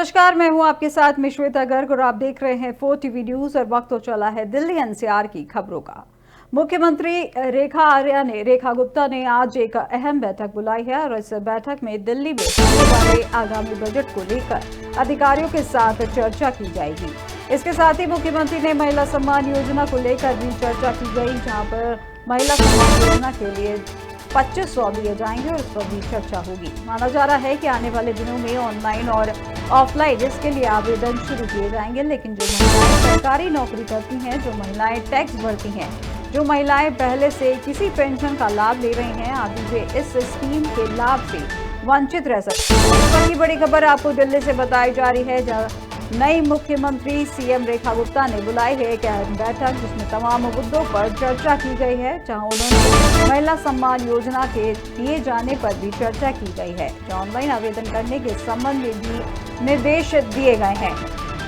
नमस्कार, मैं हूं आपके साथ में श्वेता गर्ग और आप देख रहे हैं 4 टीवी न्यूज। और वक्त तो चला है दिल्ली एनसीआर की खबरों का। मुख्यमंत्री रेखा गुप्ता ने आज एक अहम बैठक बुलाई है और इस बैठक में दिल्ली में होने वाले आगामी बजट को लेकर अधिकारियों के साथ चर्चा की जाएगी। इसके साथ ही मुख्यमंत्री ने महिला सम्मान योजना को लेकर भी चर्चा की गई, जहाँ पर महिला सम्मान योजना के लिए 2500 दिए जाएंगे और इस पर भी चर्चा होगी। माना जा रहा है कि आने वाले दिनों में ऑनलाइन और ऑफलाइन इसके लिए आवेदन शुरू किए जाएंगे। लेकिन जो महिलाएं सरकारी नौकरी करती हैं, जो महिलाएं टैक्स भरती हैं, जो महिलाएं पहले से किसी पेंशन का लाभ ले रही हैं, आदि वे इस स्कीम के लाभ से वंचित रह सकते हैं। इस पर की बड़ी खबर आपको दिल्ली से बताई जा रही है, जहाँ नई मुख्यमंत्री सीएम रेखा गुप्ता ने बुलाई है एक अहम बैठक, जिसमें तमाम मुद्दों पर चर्चा की गई है। जहां उन्होंने महिला सम्मान योजना के दिए जाने पर भी चर्चा की गई है, जहां ऑनलाइन आवेदन करने के संबंध में भी निर्देश दिए गए हैं।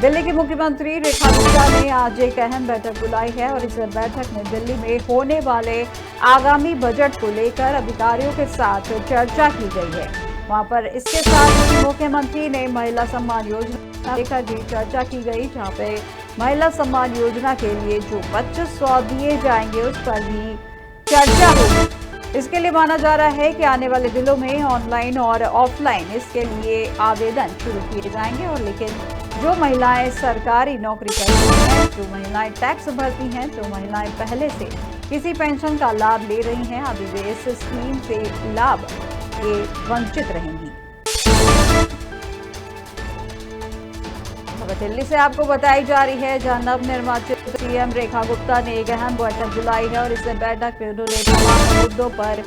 दिल्ली की मुख्यमंत्री रेखा गुप्ता ने आज एक अहम बैठक बुलाई है और इस बैठक में दिल्ली में होने वाले आगामी बजट को लेकर अधिकारियों के साथ चर्चा की गई है। वहां पर इसके साथ ही मुख्यमंत्री ने महिला सम्मान योजना लेकर भी चर्चा की गई, जहां पे महिला सम्मान योजना के लिए जो 2500 दिए जाएंगे उस पर भी चर्चा होगी। इसके लिए माना जा रहा है कि आने वाले दिनों में ऑनलाइन और ऑफलाइन इसके लिए आवेदन शुरू किए जाएंगे। और लेकिन जो महिलाएं सरकारी नौकरी करती हैं, जो महिलाएं टैक्स भरती हैं, जो महिलाएं पहले से किसी पेंशन का लाभ ले रही हैं, अभी वे इस स्कीम से लाभ ये वंचित रहेंगी। दिल्ली से आपको बताई जा रही है, जहां नवनिर्वाचित सीएम रेखा गुप्ता ने एक अहम बैठक बुलाई है और इस बैठक में उन्होंने तमाम मुद्दों पर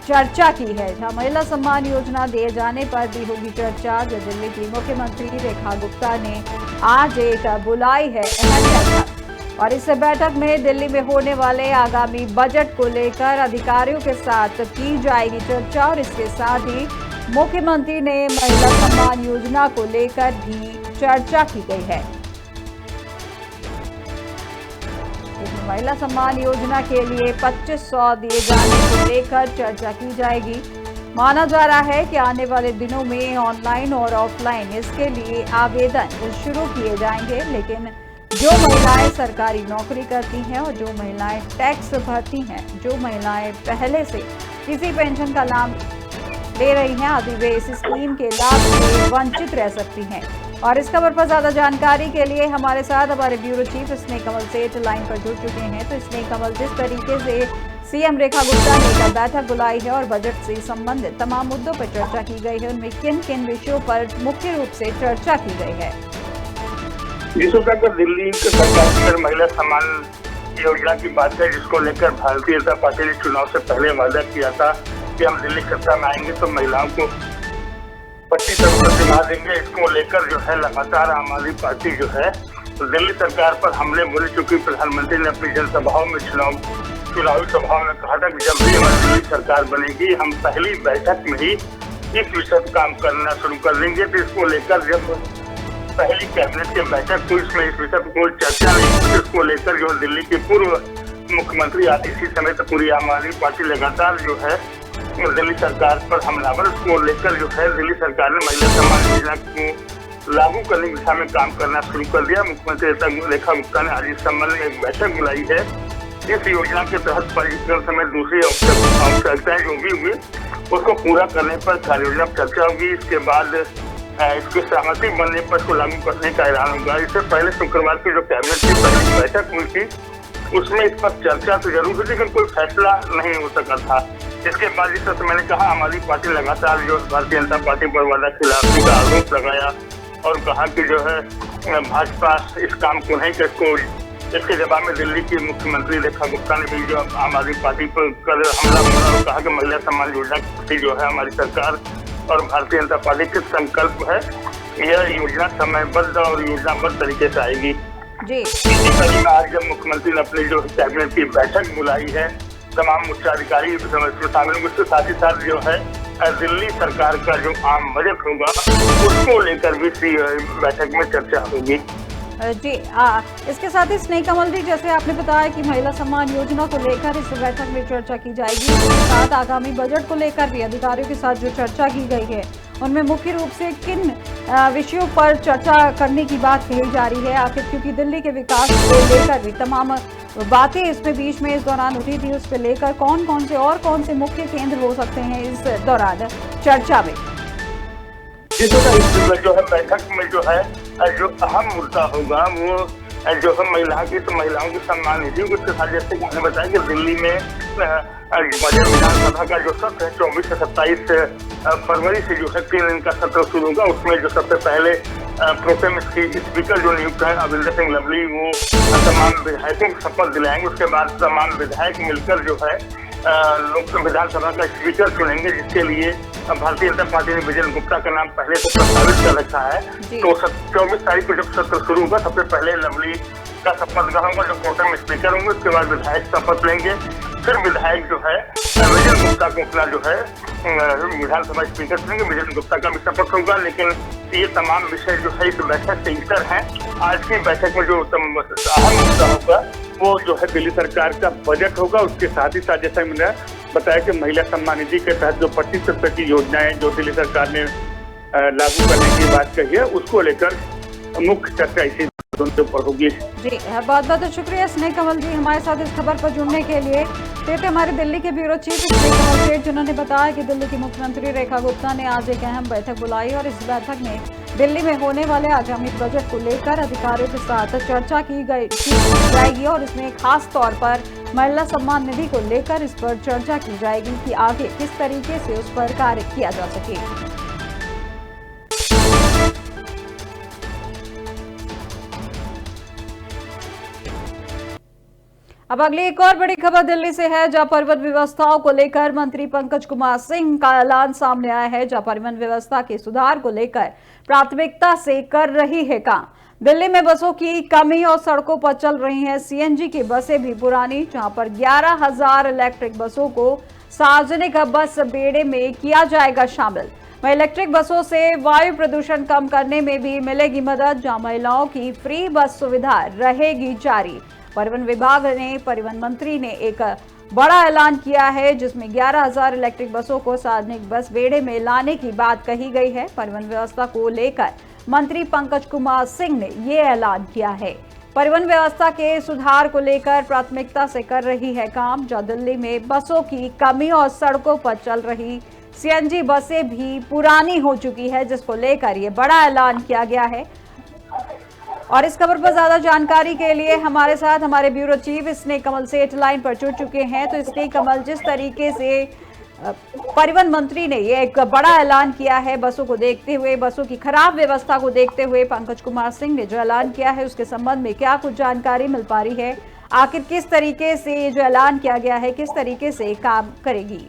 चर्चा की है। जहां महिला सम्मान योजना दिए जाने पर भी होगी चर्चा। जो दिल्ली की मुख्यमंत्री रेखा गुप्ता ने आज एक बुलाई है अहम बैठक, और इस बैठक में दिल्ली में होने वाले आगामी बजट को लेकर अधिकारियों के साथ की जाएगी चर्चा। और इसके साथ ही मुख्यमंत्री ने महिला सम्मान योजना को लेकर भी चर्चा की गई है। महिला सम्मान योजना के लिए 2500 दिए जाने को लेकर चर्चा की जाएगी। माना जा रहा है कि आने वाले दिनों में ऑनलाइन और ऑफलाइन इसके लिए आवेदन शुरू किए जाएंगे। लेकिन जो महिलाएं सरकारी नौकरी करती हैं और जो महिलाएं टैक्स भरती हैं, जो महिलाएं पहले से किसी पेंशन का लाभ ले रही हैं, आदि वे इस स्कीम के लाभ से वंचित रह सकती हैं। और इस खबर पर ज्यादा जानकारी के लिए हमारे साथ हमारे ब्यूरो चीफ स्नेह कमल सेठ लाइन पर जुड़ चुके हैं। तो स्नेह कमल, जिस तरीके से सीएम रेखा गुप्ता ने एक बैठक बुलाई है और बजट से संबंधित तमाम मुद्दों पर चर्चा की गई है, उनमें किन किन विषयों पर मुख्य रूप से चर्चा की गई है? दिल्ली सरकार महिला सम्मान योजना की बात है, जिसको लेकर भारतीय जनता पार्टी ने चुनाव से पहले वादा किया था कि हम दिल्ली सत्ता में आएंगे तो महिलाओं को 25% प्रतिमाह देंगे। इसको लेकर जो है लगातार आम आदमी पार्टी जो है तो दिल्ली सरकार पर हमले बोल चुकी। प्रधानमंत्री ने अपनी जनसभाओं में चुनावी सभाओं में कहा था कि जब भी हमारी दिल्ली सरकार बनेगी, हम पहली बैठक में ही इस विषय पर काम करना शुरू कर देंगे। तो इसको लेकर जब पहली कैबिनेट की बैठक हुई, इसमें इस विषय पर कोई चर्चा नहीं हुई। इसको लेकर जो दिल्ली के पूर्व मुख्यमंत्री आतिशी समेत पूरी आम आदमी पार्टी लगातार जो है दिल्ली सरकार पर हमलावर। उसको लेकर जो है दिल्ली सरकार ने महिला सम्मान योजना को लागू करने की दिशा में काम करना शुरू कर दिया। मुख्यमंत्री रेखा गुप्ता ने आज इस संबंध में एक बैठक बुलाई है। इस योजना के तहत पंजीकरण समेत दूसरी आवश्यकताएं जो भी हुई उसको पूरा करने पर कार्य योजना पर चर्चा होगी। इसके बाद इसकी सहमति बनने पर इसको लागू करने का ऐलान होगा। इससे पहले शुक्रवार की जो कैबिनेट की पहली बैठक हुई थी, उसमें इस पर चर्चा तो जरूर हुई, लेकिन कोई फैसला नहीं हो सका था। इसके बाद जिस तरह मैंने कहा, हमारी पार्टी लगातार जो भारतीय जनता पार्टी पर वादा खिलाफी का आरोप लगाया और कहा कि जो है भाजपा इस काम को नहीं कर। इसके जवाब में दिल्ली की मुख्यमंत्री रेखा गुप्ता ने भी जो आम आदमी पार्टी पर कल हमला बोला और कहा कि महिला सम्मान योजना की जो है हमारी सरकार और भारतीय जनता पार्टी के संकल्प है, यह योजना समयबद्ध और योजनाबद्ध तरीके से आएगी। इसी कड़ी में आज जब मुख्यमंत्री ने अपनी जो कैबिनेट की बैठक बुलाई है, तमाम उच्चाधिकारी शामिल होंगे, उसके साथ ही साथ जो है दिल्ली सरकार का जो आम बजट होगा उसको लेकर भी बैठक में चर्चा होगी। जी इसके साथ ही स्नेह कमल जी, जैसे आपने बताया कि महिला सम्मान योजना को लेकर इस बैठक में चर्चा की जाएगी, इसके साथ आगामी बजट को लेकर भी अधिकारियों के साथ जो चर्चा की गई है उनमें मुख्य रूप से किन विषयों पर चर्चा करने की बात कही जा रही है? आखिर क्योंकि दिल्ली के विकास को लेकर भी तमाम बातें इसमें बीच में इस दौरान उठी थी, उस पर लेकर कौन कौन से मुख्य केंद्र हो सकते हैं इस दौरान चर्चा में? इस जो है बैठक में जो अहम मुद्दा होगा वो जो है महिलाओं की सम्मान निधि। उसके साथ जैसे कि मैंने बताया कि दिल्ली में बजट विधानसभा का जो सत्र है 24 से 27 फरवरी से जो है 3 दिन का सत्र शुरू होगा। उसमें जो सबसे पहले प्रोटेम स्पीकर जो नियुक्त है अविंदर सिंह लवली, वो तमाम विधायकों को शपथ दिलाएंगे। उसके बाद तमाम विधायक मिलकर जो है लोक विधानसभा का स्पीकर चुनेंगे, जिसके लिए भारतीय जनता पार्टी ने विजय गुप्ता का नाम पहले से प्रस्तावित कर रखा है। तो 24 तारीख को जब सत्र शुरू होगा सबसे पहले लवली का शपथ ग्रहण होगा, जो प्रोटेम स्पीकर होंगे। उसके बाद विधायक शपथ लेंगे, फिर विधायक जो है विजय गुप्ता को अपना जो है विधानसभा स्पीकर चुनेंगे। विजय गुप्ता का भी शपथ होगा। लेकिन ये तमाम विषय जो है इस बैठक से इतर है। आज की बैठक में जो अहम मुद्दा होगा वो जो है दिल्ली सरकार का बजट होगा। उसके साथ ही साथ जैसा मैंने बताया कि महिला सम्मान निधि के तहत जो 25% की योजनाएं जो दिल्ली सरकार ने लागू करने की बात कही है, उसको लेकर मुख्य चर्चा इसी के ऊपर होगी। जी, बहुत बहुत शुक्रिया स्नेह कमल जी हमारे साथ इस खबर पर जुड़ने के लिए। थे हमारे दिल्ली के ब्यूरो चीफ स्नेह कमल सेठ, जिन्होंने बताया कि दिल्ली की मुख्यमंत्री रेखा गुप्ता ने आज एक अहम बैठक बुलाई और इस बैठक में दिल्ली में होने वाले आगामी बजट को लेकर अधिकारियों के साथ चर्चा की जाएगी और इसमें खास तौर पर महिला सम्मान निधि को लेकर इस पर चर्चा की जाएगी कि आगे किस तरीके से उस पर कार्य किया जा सके। अब अगली एक और बड़ी खबर दिल्ली से है, जहां परिवहन व्यवस्थाओं को लेकर मंत्री पंकज कुमार सिंह का ऐलान सामने आया है, जहां परिवहन व्यवस्था के सुधार को लेकर प्राथमिकता से कर रही है काम। दिल्ली में बसों की कमी और सड़कों पर चल रही हैं सीएनजी की बसें भी पुरानी, जहां पर 11,000 इलेक्ट्रिक बसों को सार्वजनिक बस बेड़े में किया जाएगा शामिल। वहीं इलेक्ट्रिक बसों से वायु प्रदूषण कम करने में भी मिलेगी मदद, जहां महिलाओं की फ्री बस सुविधा रहेगी जारी। परिवहन विभाग ने परिवहन मंत्री ने एक बड़ा ऐलान किया है, जिसमें 11,000 इलेक्ट्रिक बसों को सार्वजनिक बस बेड़े में लाने की बात कही गई है। परिवहन व्यवस्था को लेकर मंत्री पंकज कुमार सिंह ने ये ऐलान किया है। परिवहन व्यवस्था के सुधार को लेकर प्राथमिकता से कर रही है काम, जहां दिल्ली में बसों की कमी और सड़कों पर चल रही सीएनजी बसें भी पुरानी हो चुकी है, जिसको लेकर ये बड़ा ऐलान किया गया है। और इस खबर पर ज्यादा जानकारी के लिए हमारे साथ हमारे ब्यूरो चीफ स्नेह कमल सेठ लाइन पर जुड़ चुके हैं। तो स्नेह कमल, जिस तरीके से परिवहन मंत्री ने ये एक बड़ा ऐलान किया है बसों को देखते हुए, बसों की खराब व्यवस्था को देखते हुए पंकज कुमार सिंह ने जो ऐलान किया है, उसके संबंध में क्या कुछ जानकारी मिल पा रही है? आखिर किस तरीके से ये जो ऐलान किया गया है, किस तरीके से काम करेगी?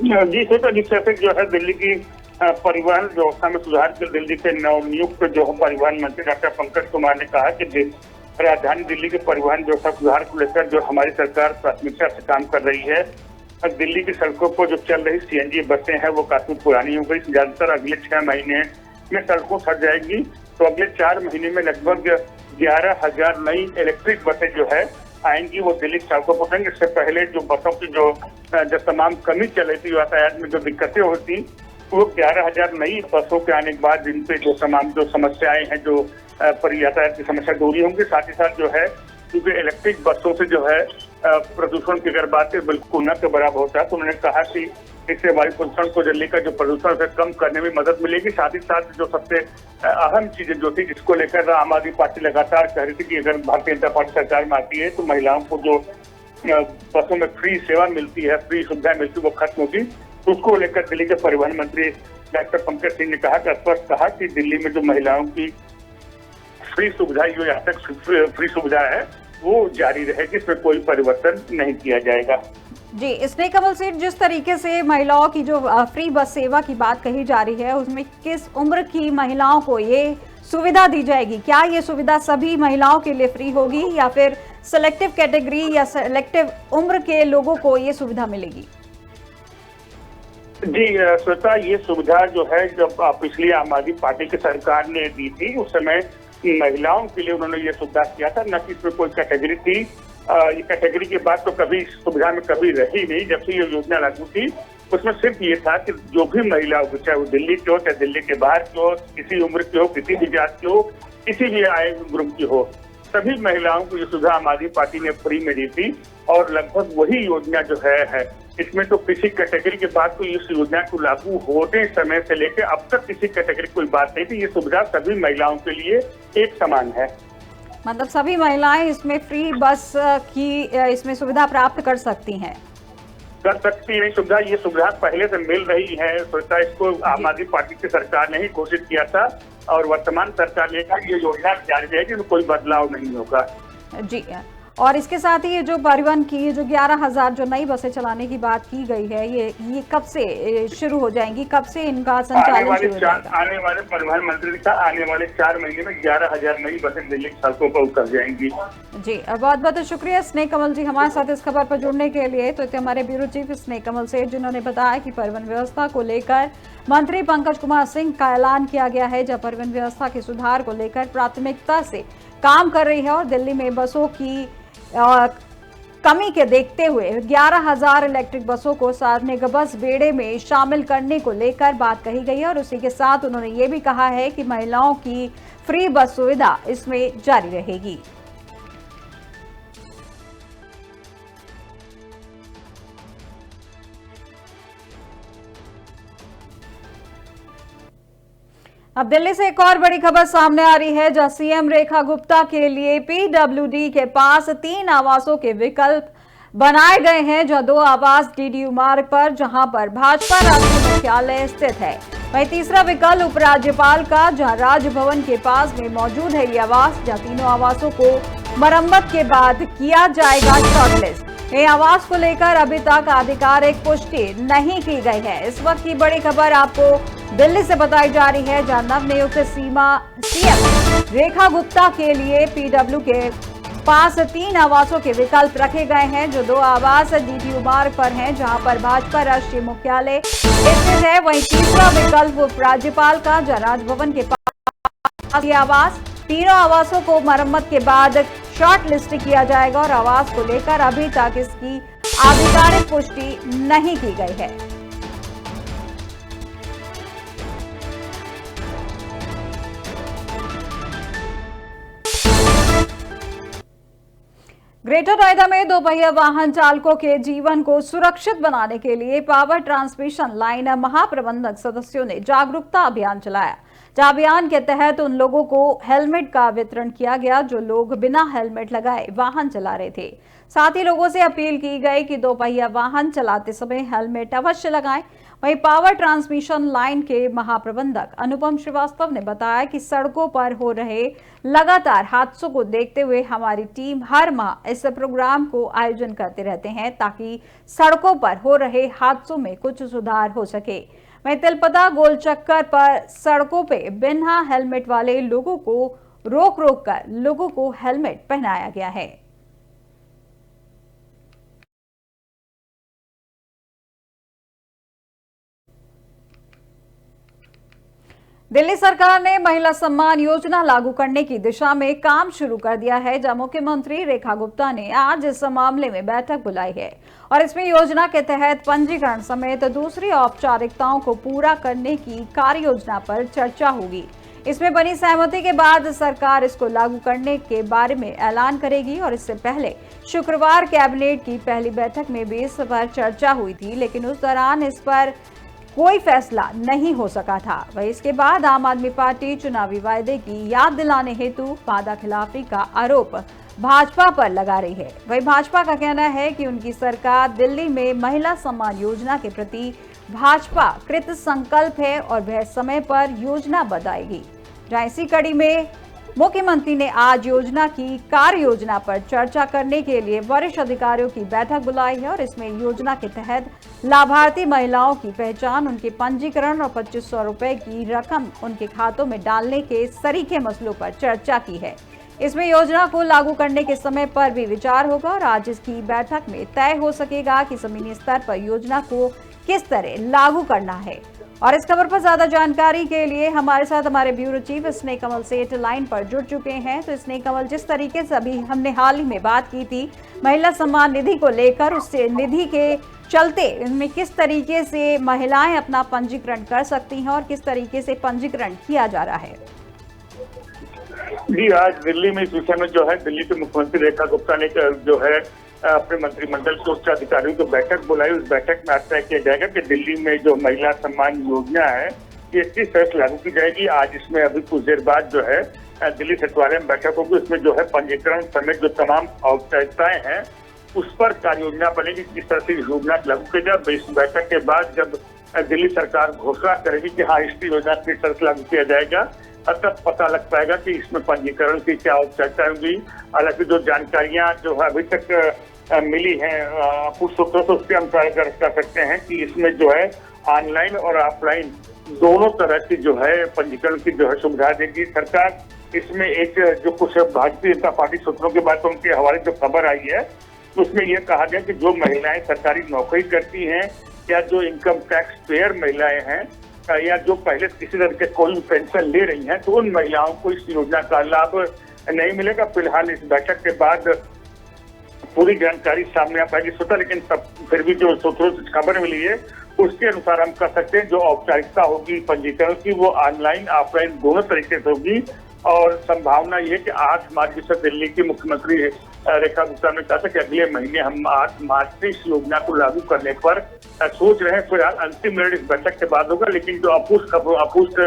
जी सर, जो है दिल्ली की परिवहन व्यवस्था में सुधार के दिल्ली के नवनियुक्त जो परिवहन मंत्री डॉक्टर पंकज कुमार ने कहा कि राजधानी दिल्ली के परिवहन व्यवस्था सुधार को लेकर जो हमारी सरकार प्राथमिकता से काम कर रही है। दिल्ली की सड़कों पर जो चल रही सीएनजी बसें हैं वो काफी पुरानी हो गई। ज्यादातर अगले 6 महीने में सड़कों सज जाएगी, तो अगले 4 महीने में लगभग 11,000 नई इलेक्ट्रिक बसें जो है आएंगी, वो दिल्ली की सड़कों पर आएंगी। इससे पहले जो बसों की जो तमाम कमी चल रही थी, यातायात में जो दिक्कतें होती, वो 11,000 नई बसों के आने के बाद जिन पे जो तमाम जो समस्याएं हैं, जो यातायात की समस्या दूरी होंगी। साथ ही साथ जो है क्योंकि इलेक्ट्रिक बसों से जो है प्रदूषण की अगर बात है बिल्कुल न के बराबर होता है, तो उन्होंने कहा कि इससे वायु प्रदूषण को दिल्ली का जो प्रदूषण है कम करने में मदद मिलेगी। साथ ही साथ जो सबसे अहम चीजें जो थी, जिसको लेकर आम आदमी पार्टी लगातार कह रही थी कि अगर भारतीय जनता पार्टी सरकार में आती है तो महिलाओं को जो बसों में फ्री सेवा मिलती है, फ्री सुविधा मिलती है, वो खत्म होगी। उसको लेकर दिल्ली के परिवहन मंत्री डॉक्टर पंकज सिंह ने कहा, स्पष्ट कहा कि दिल्ली में जो महिलाओं की फ्री सुविधा, जो यहाँ तक फ्री सुविधा है, वो जारी रहेगी, इसमें कोई परिवर्तन नहीं किया जाएगा। जी, स्नेह कमल सेठ, जिस तरीके से महिलाओं की जो फ्री बस सेवा की बात कही जा रही है, उसमें किस उम्र की महिलाओं को ये सुविधा दी जाएगी? क्या ये सुविधा सभी महिलाओं के लिए फ्री होगी या फिर सिलेक्टिव कैटेगरी या सिलेक्टिव उम्र के लोगों को ये सुविधा मिलेगी? जी श्वेता, ये सुविधा जो है जब पिछली आम आदमी पार्टी की सरकार ने दी थी, उस समय महिलाओं के लिए उन्होंने ये सुविधा किया था, न कि इसमें कोई कैटेगरी थी। ये कैटेगरी की बात तो कभी सुविधा में कभी रही नहीं। जब से ये योजना लागू थी उसमें सिर्फ ये था कि जो भी महिला हो, चाहे वो दिल्ली की हो, चाहे दिल्ली के बाहर की हो, किसी उम्र की हो, किसी भी जात की हो, किसी भी आय ग्रुप की हो, सभी महिलाओं को ये सुविधा आम आदमी पार्टी ने फ्री में दी थी। और लगभग वही योजना जो है इसमें तो किसी कैटेगरी के बाद तो इस योजना को लागू होने समय से लेकर अब तक किसी कैटेगरी कोई बात नहीं थी। ये सुविधा सभी महिलाओं के लिए एक समान है। मतलब सभी महिलाएं इसमें फ्री बस की इसमें सुविधा प्राप्त कर सकती हैं। कर सकती है सुविधा। ये सुविधा पहले से मिल रही है। सोचा इसको आम आदमी पार्टी की सरकार ने ही घोषित किया था और वर्तमान सरकार ने कहा ये योजना जारी रहेगी, कोई बदलाव नहीं होगा। जी, और इसके साथ ही ये जो परिवहन की जो 11,000 जो नई बसें चलाने की बात की गई है, ये कब से शुरू हो जाएंगी, कब से इनका संचालन शुरू हो जाएगा? आने वाले परिवहन मंत्री ने कहा आने वाले 4 महीने में 11,000 नई बसें दिल्ली की सड़कों पर उतर जाएंगी। जी, बहुत बहुत शुक्रिया स्नेह कमल जी हमारे साथ इस खबर पर जुड़ने के लिए। तो हमारे ब्यूरो चीफ स्नेह कमल सेठ जिन्होंने बताया कि परिवहन व्यवस्था को लेकर मंत्री पंकज कुमार सिंह का ऐलान किया गया है, जब परिवहन व्यवस्था के सुधार को लेकर प्राथमिकता से काम कर रही है और दिल्ली में बसों की कमी के देखते हुए 11,000 इलेक्ट्रिक बसों को सार्वजनिक बस बेड़े में शामिल करने को लेकर बात कही गई है। और उसी के साथ उन्होंने ये भी कहा है कि महिलाओं की फ्री बस सुविधा इसमें जारी रहेगी। अब दिल्ली से एक और बड़ी खबर सामने आ रही है, जहां सीएम रेखा गुप्ता के लिए पीडब्ल्यूडी के पास 3 आवासों के विकल्प बनाए गए हैं, जहां 2 आवास डीडीयू मार्ग पर, जहां पर भाजपा राष्ट्रीय मुख्यालय स्थित है। वहीं तीसरा विकल्प उपराज्यपाल का, जहां राजभवन के पास में मौजूद है ये आवास, जहां तीनों आवासों को मरम्मत के बाद किया जाएगा शॉर्टलिस्ट। ये आवास को लेकर अभी तक आधिकारिक पुष्टि नहीं की गई है। इस वक्त की बड़ी खबर आपको दिल्ली से बताई जा रही है, जहां नवनियुक्त सीएम रेखा गुप्ता के लिए पीडब्ल्यू के पास 3 आवासों के विकल्प रखे गए हैं, जो 2 आवास डीडीयू मार्ग पर हैं, जहां पर भाजपा राष्ट्रीय मुख्यालय स्थित है। वहीं तीसरा विकल्प उपराज्यपाल का, जहां राजभवन के पास ये आवास, तीनों आवासों को मरम्मत के बाद शॉर्ट लिस्ट किया जाएगा और आवास को लेकर अभी तक इसकी आधिकारिक पुष्टि नहीं की गई है। ग्रेटर नोएडा में 2 पहिया वाहन चालकों के जीवन को सुरक्षित बनाने के लिए पावर ट्रांसमिशन लाइन महाप्रबंधक सदस्यों ने जागरूकता अभियान चलाया। अभियान के तहत उन लोगों को हेलमेट का वितरण किया गया जो लोग बिना हेलमेट लगाए वाहन चला रहे थे। साथ ही लोगों से अपील की गई कि 2 पहिया वाहन चलाते समय हेलमेट अवश्य लगाएं। वहीं पावर ट्रांसमिशन लाइन के महाप्रबंधक अनुपम श्रीवास्तव ने बताया कि सड़कों पर हो रहे लगातार हादसों को देखते हुए हमारी टीम हर माह इस प्रोग्राम को आयोजन करते रहते हैं, ताकि सड़कों पर हो रहे हादसों में कुछ सुधार हो सके। वहीं तिलपता गोल चक्कर पर सड़कों पे बिना हेलमेट वाले लोगों को रोक कर लोगों को हेलमेट पहनाया गया है। दिल्ली सरकार ने महिला सम्मान योजना लागू करने की दिशा में काम शुरू कर दिया है, जहां मुख्यमंत्री रेखा गुप्ता ने आज इस मामले में बैठक बुलाई है और इसमें योजना के तहत पंजीकरण समेत दूसरी औपचारिकताओं को पूरा करने की कार्य योजना पर चर्चा होगी। इसमें बनी सहमति के बाद सरकार इसको लागू करने के बारे में ऐलान करेगी और इससे पहले शुक्रवार कैबिनेट की पहली बैठक में भी इस पर चर्चा हुई थी, लेकिन उस दौरान इस पर कोई फैसला नहीं हो सका था। वहीं इसके बाद आम आदमी पार्टी चुनावी वायदे की याद दिलाने हेतु वादा खिलाफी का आरोप भाजपा पर लगा रही है। वहीं भाजपा का कहना है कि उनकी सरकार दिल्ली में महिला सम्मान योजना के प्रति भाजपा कृत संकल्प है और वह समय पर योजना बताएगी। जहां इसी कड़ी में मुख्यमंत्री ने आज योजना की कार्य योजना पर चर्चा करने के लिए वरिष्ठ अधिकारियों की बैठक बुलाई है और इसमें योजना के तहत लाभार्थी महिलाओं की पहचान, उनके पंजीकरण और 2500 रुपए की रकम उनके खातों में डालने के सरीखे मसलों पर चर्चा की है। इसमें योजना को लागू करने के समय पर भी विचार होगा और आज इसकी बैठक में तय हो सकेगा कि जमीनी स्तर पर योजना को किस तरह लागू करना है। और इस खबर पर ज्यादा जानकारी के लिए हमारे साथ हमारे ब्यूरो चीफ स्नेह कमल सेठ लाइन पर जुड़ चुके हैं। तो स्नेह कमल, जिस तरीके से अभी हमने हाल ही में बात की थी महिला सम्मान निधि को लेकर, उससे निधि के चलते इनमें किस तरीके से महिलाएं अपना पंजीकरण कर सकती हैं और किस तरीके से पंजीकरण किया जा रहा है। जी, आज दिल्ली में इस विषय में जो है दिल्ली के मुख्यमंत्री रेखा गुप्ता ने जो है अपने मंत्रिमंडल के उच्च अधिकारियों की बैठक बुलाई। उस बैठक में तय किया जाएगा कि दिल्ली में जो महिला सम्मान योजना है ये किस तरह से लागू की जाएगी। आज इसमें अभी कुछ देर बाद जो है दिल्ली सचिवालय में बैठक होगी। इसमें जो है पंजीकरण समेत जो तमाम औपचारिकताएं हैं उस पर कार्य योजना बनेगी, किस तरह से योजना लागू की जाए। इस बैठक के बाद जब दिल्ली सरकार घोषणा करेगी कि हाँ इस योजना किस तरह से लागू किया जाएगा, तब पता लग पाएगा कि इसमें पंजीकरण की क्या औपचारिकता होगी। हालांकि जो जानकारियां जो है अभी तक मिली हैं कुछ सूत्रों से, उसके हम ट्राई कर सकते हैं कि इसमें जो है ऑनलाइन और ऑफलाइन दोनों तरह की जो है पंजीकरण की जो है सुविधा देगी सरकार। इसमें एक जो कुछ भारतीय जनता पार्टी सूत्रों के बाद उनके हवाले जो खबर आई है उसमें यह कहा गया कि जो महिलाएं सरकारी नौकरी करती हैं या जो इनकम टैक्स पेयर महिलाएं हैं या जो पहले किसी तरह के कोई पेंशन ले रही हैं तो उन महिलाओं को इस योजना का लाभ नहीं मिलेगा। फिलहाल इस बैठक के बाद पूरी जानकारी सामने आ पाएगी स्वतः, लेकिन तब फिर भी जो सूत्रों से खबर मिली है उसके अनुसार हम कह सकते हैं जो औपचारिकता होगी पंजीकरण की वो ऑनलाइन ऑफलाइन दोनों तरीके से होगी। और संभावना ये है कि 8 मार्च से दिल्ली की मुख्यमंत्री रेखा गुप्ता ने कहा था कि अगले महीने हम 8 मार्च से इस योजना को लागू करने पर सोच रहे हैं। फिलहाल अंतिम निर्णय इस बैठक के बाद होगा, लेकिन जो अपुष्ट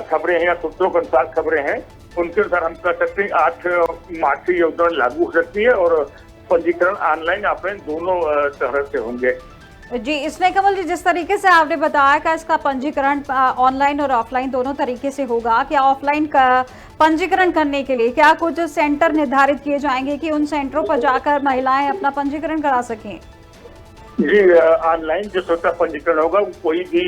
खबरें हैं या सूत्रों के अनुसार खबरें हैं उनके अनुसार हम कह सकते हैं 8 मार्च से योजना लागू हो सकती है और पंजीकरण ऑनलाइन ऑफलाइन दोनों तरह से होंगे। जी, स्नेह कमल जी, जिस तरीके से आपने बताया कि इसका पंजीकरण ऑनलाइन और ऑफलाइन दोनों तरीके से होगा, क्या ऑफलाइन का पंजीकरण करने के लिए क्या कुछ सेंटर निर्धारित किए जाएंगे कि उन सेंटरों पर जाकर महिलाएं अपना पंजीकरण करा सकें? जी, ऑनलाइन जो स्वतः पंजीकरण होगा वो कोई भी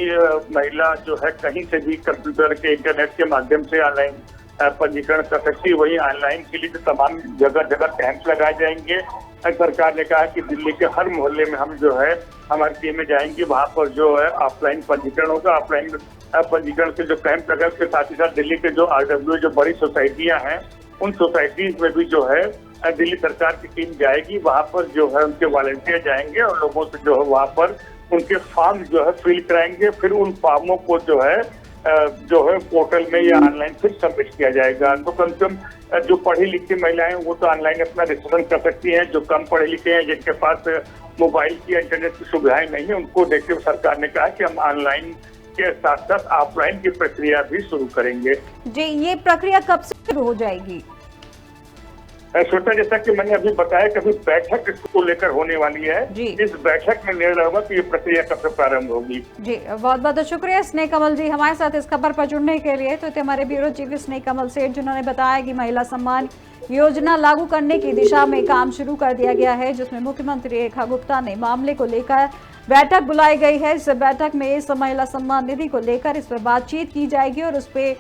महिला जो है कहीं से भी कंप्यूटर के इंटरनेट के माध्यम से ऑनलाइन पंजीकरण कर सकती है। वही ऑनलाइन के लिए तमाम जगह जगह कैंप लगाए जाएंगे। सरकार ने कहा कि दिल्ली के हर मोहल्ले में हम जो है हमारी टीमें जाएंगी, वहां पर जो है ऑफलाइन पंजीकरण होगा। ऑफलाइन पंजीकरण के जो कैंप लगा उसके साथ ही साथ दिल्ली के जो RWA जो बड़ी सोसाइटियां हैं उन सोसाइटीज में भी जो है दिल्ली सरकार की टीम जाएगी। वहां पर जो है उनके वॉलंटियर जाएंगे और लोगों से जो है वहां पर उनके फॉर्म जो है फिल कराएंगे। फिर उन फॉर्मों को जो है पोर्टल में या ऑनलाइन फिर सबमिट किया जाएगा। तो कम से कम जो पढ़ी लिखी महिलाएं वो तो ऑनलाइन अपना रजिस्ट्रेशन कर सकती हैं। जो कम पढ़े लिखे हैं जिनके पास मोबाइल की या इंटरनेट की सुविधाएं नहीं है उनको देखते हुए सरकार ने कहा कि हम ऑनलाइन के साथ साथ ऑफलाइन की प्रक्रिया भी शुरू करेंगे। जी, ये प्रक्रिया कब से शुरू हो जाएगी? श्वेता, जैसा कि मैंने अभी बताया कभी बैठक इसको लेकर होने वाली है। इस बैठक में निर्णय होगा कि ये प्रक्रिया कब से प्रारंभ होगी। जी, बहुत बहुत शुक्रिया स्नेह कमल जी हमारे साथ इस खबर पर जुड़ने के लिए। तो हमारे ब्यूरो चीफ स्नेह कमल सेठ जिन्होंने बताया कि महिला सम्मान योजना लागू करने की दिशा में काम शुरू कर दिया गया है, जिसमें मुख्यमंत्री रेखा गुप्ता ने मामले को लेकर बैठक बुलाई गई है। इस बैठक में इस महिला सम्मान निधि को लेकर इस पर बातचीत की जाएगी और उस पर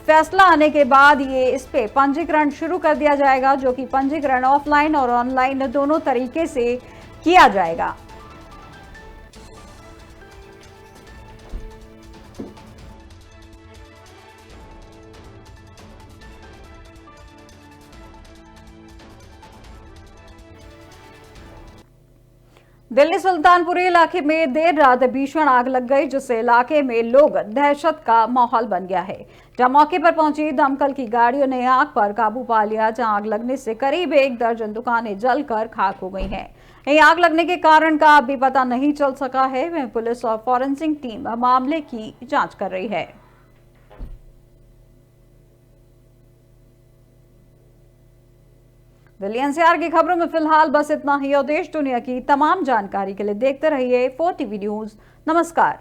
फैसला आने के बाद ये इस पे पंजीकरण शुरू कर दिया जाएगा, जो कि पंजीकरण ऑफलाइन और ऑनलाइन दोनों तरीके से किया जाएगा। दिल्ली सुल्तानपुरी इलाके में देर रात भीषण आग लग गई, जिससे इलाके में लोग दहशत का माहौल बन गया है। जहां मौके पर पहुंची दमकल की गाड़ियों ने आग पर काबू पा लिया, जहां आग लगने से करीब 1 दर्जन दुकानें जलकर खाक हो गई हैं। यही आग लगने के कारण का अभी पता नहीं चल सका है। वहीं पुलिस और फॉरेंसिक टीम मामले की जांच कर रही है। दिल्ली एनसीआर की खबरों में फिलहाल बस इतना ही और देश दुनिया की तमाम जानकारी के लिए देखते रहिए 4TV न्यूज। नमस्कार।